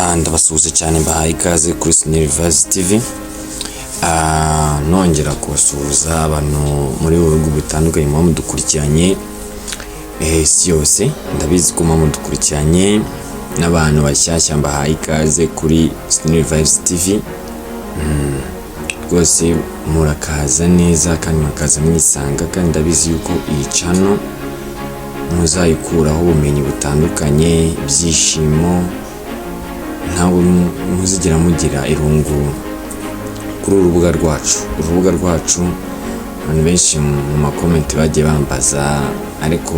Ndabasuhuza cyane bahaye ikaze kuri Universe TV. Nongera kubasuhuza abantu muri bihugu bitandukanye mu mudukurikiranye isi yose. Ndabizi ko mu mudukurikiranye n'abantu bashyashya bahaye ikaze kuri Universe TV. Rwose murakaza neza kandi murakaza mwisanga, kandi ndabizi yuko iyi channel muzayikuraho ubumenyi butandukanye, ibyishimo, ntabwo muzigera mugira irungu kuri urubuga rwacu. Abantu benshi mu makomenti bagiye bambaza, ariko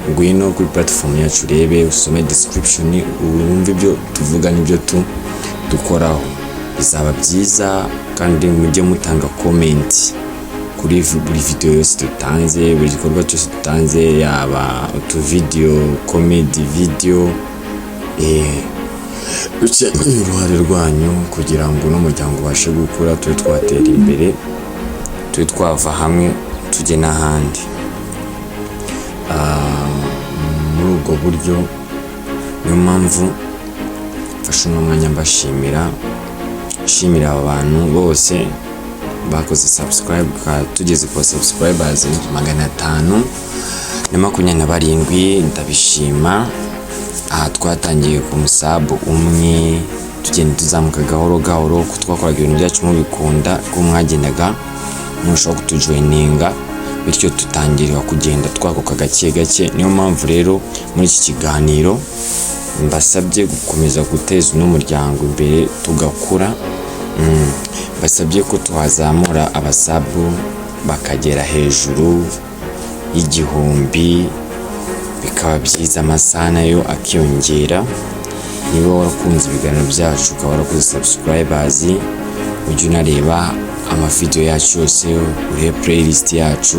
ngwino kuri platform yacu urebe, usome description, wumve ibyo tuvuga n'ibyo dukoraho. Bizaba byiza, kandi mujye mutanga comment kuri buri video yose dutanze, buri gikorwa cyose dutanze, yaba utu video, comedy video, uce uruhare rwanyu kugira ngo n'umuryango ubashe gukura, tube twatera imbere, tube twava hamwe tujye n'ahandi. Muri ubwo buryo niyo mpamvu mfashe umwanya mbashimira abantu bose bakoze subscribe, tugeze ku subscribers 527. Ndabishima. Twatangiye ku musabu umwe, tugenda tuzamuka gahoro gahoro, ko twakoraga ibintu byacu mubikunda, ko mwagendaga mushobora kutujoininga, bityo tutangirira kugenda twakoka gake gake. Niyo mpamvu rero muri iki kiganiro mbasabye gukomeza guteza n'umuryango imbere tugakura. Basabye ko twazamura abasabu bakagera hejuru y'igihumbi, bikaba byiza, amasaha nayo akiyongera. Niba warakunze ibiganiro byacu ukaba warakoze subscribers, ujye unareba amavideo yacu yose, urebe playlist yacu,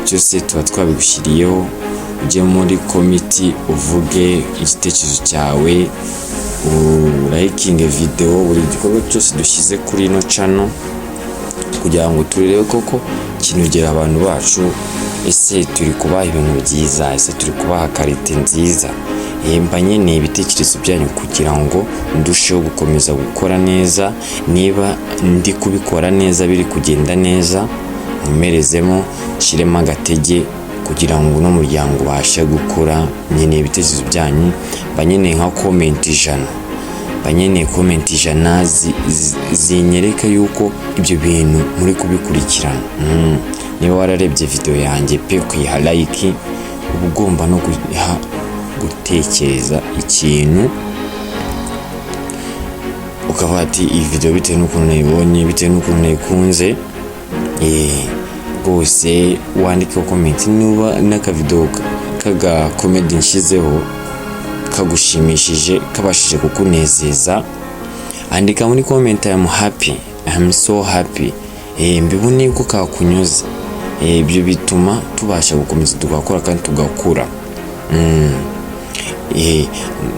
cyose tuba twabigushyiriyeho. Ujye muri committee uvuge igitekerezo cyawe, liking video, buri gikorwa cyose dushyize kuri ino channel, kugira ngo turebe koko kinogera abantu bacu. Ese turi kubaha ibintu byiza? Ese turi kubaha karite nziza? Mba nyine ibitekerezo byanyu kugira ngo ndusheho gukomeza gukora neza. Niba ndi kubikora neza, biri kugenda neza, nkomerezemo, shiremo agatege kugira ngo n'umuryango ubashe gukura. Nyine ibitekerezo byanyu banyine nka comment 100, banyine comment 100 zinyereka yuko ibyo bintu muri kubikurikirana. Niba wararebye video yanjye pe kuyiha like, uba ugomba no gutekereza ikintu, ukavuga ati iyi video bitewe n'ukuntu nayibonye, bitewe n'ukuntu nayikunze, rwose wandike comment. Niba n'akavideo kaga comedy nshizeho kagushimishije, kabashije kukunezeza, andika muri comment I am happy, I am so happy. Mbibone ko kakunyuze. Ibyo bituma tubasha gukomeza tugakora kandi tugakura.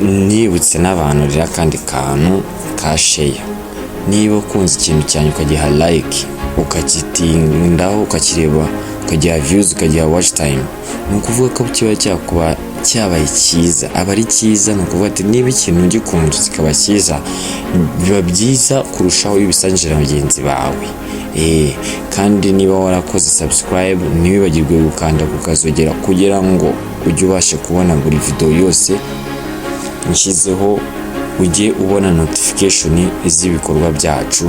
Nibutse n'abantu rero kandi kantu ka share. Niba ukunze ikintu cyane ukagiha like, ukakitindaho, ukakireba, ukagiha views, ukagiha watch time, ni ukuvuga ko kiba cyabaye cyiza. Aba ari cyiza, ni ukuvuga ati niba ikintu ugikunze kikaba cyiza, biba byiza kurushaho iyo ubisangira bagenzi bawe. Kandi niba warakoze subscribe, ntiwibagirwe gukanda kukazogera kugira ngo ujye ubashe kubona buri video yose nshyizeho, ujye ubona notification z'ibikorwa byacu.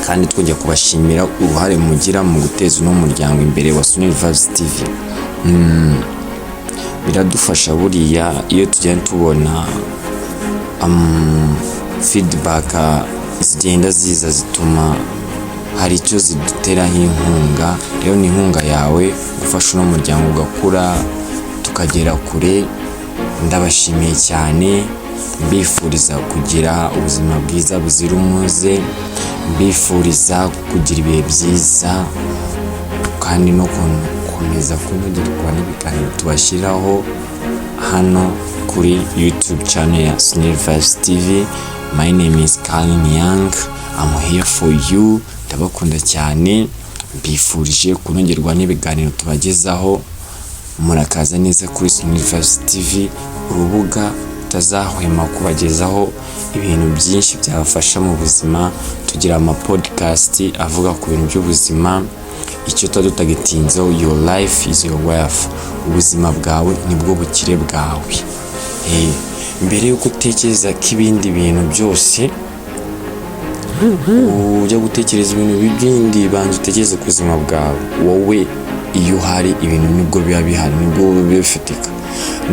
Kandi twongera kubashimira uruhare mugira mu guteza n'umuryango imbere wa Universe TV. Biradufasha buriya iyo tugenda tubona feedback zigenda ziza, zituma hari icyo ziduteraho inkunga. Rero ni inkunga yawe gufasha n'umuryango ugakura, tukagera kure. Ndabashimiye cyane, mbifuriza kugira ubuzima bwiza buzira umuze, mbifuriza kugira ibihe byiza, kandi no gukomeza kunogerwa n'ibiganiro tubashyiraho hano kuri YouTube channel ya Universe TV. My name is Kalin Young, I'm here for you. Ndabakunda cyane, mbifurije kunogerwa n'ibiganiro tubagezaho. Murakaza neza kuri Universe TV, urubuga tutazahwema kubagezaho ibintu byinshi byabafasha mu buzima. Tugira ama podcast avuga ku bintu by'ubuzima, icyo tuba tutagitinzeho, your life is your wealth. Ubuzima bwawe nibwo bukire bwawe. Mbere yuko utekereza ko ibindi bintu byose ujya gutekereza ibintu bindi, banza utekereze ku buzima bwawe. Wowe iyo uhari ibintu nibwo biba bihari, nibwo biba bifatika.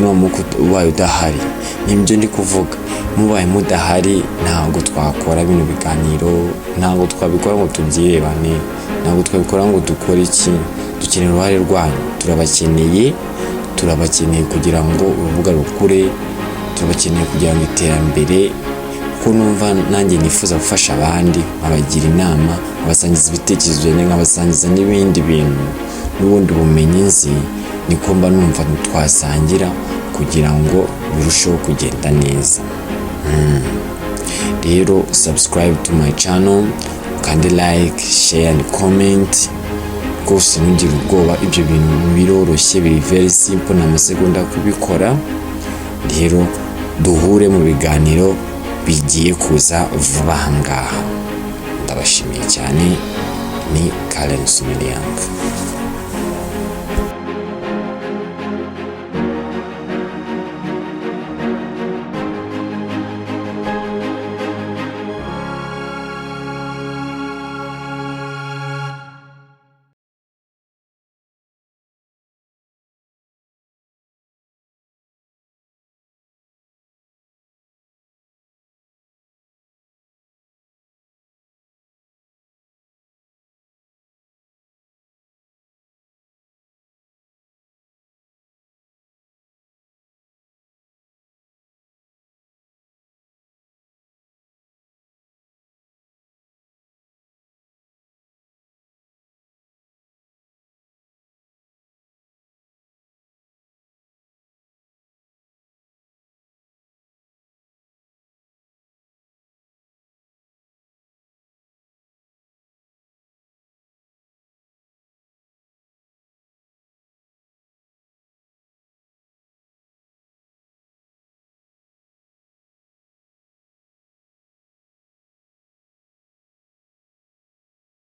Nuko ubaye udahari, nibyo ndi kuvuga, mubaye mudahari ntabwo twakora bino biganiro, ntabwo twabikora ngo tubyirebane, ntabwo twabikora ngo dukore iki. Dukeneye uruhare rwanyu, turabakeneye kugira ngo urubuga rukure, turabakeneye kugira ngo iterambere, kuko numva nanjye nifuza gufasha abandi, nkabagira inama, nkabasangiza ibitekerezo byanjye, nkabasangiza n'ibindi bintu n'ubundi bumenyi nzi, niko mba numva twasangira kugira ngo birusheho kugenda neza. Rero subscribe to my channel, kandi like, share and comment. Rwose ntugire ubwoba, ibyo bintu biroroshye, biri very simple, ni amasegonda kubikora. Rero duhure mu biganiro bigiye kuza vuba aha ngaha. Ndabashimiye cyane. Ni Karen Sumiliyanga.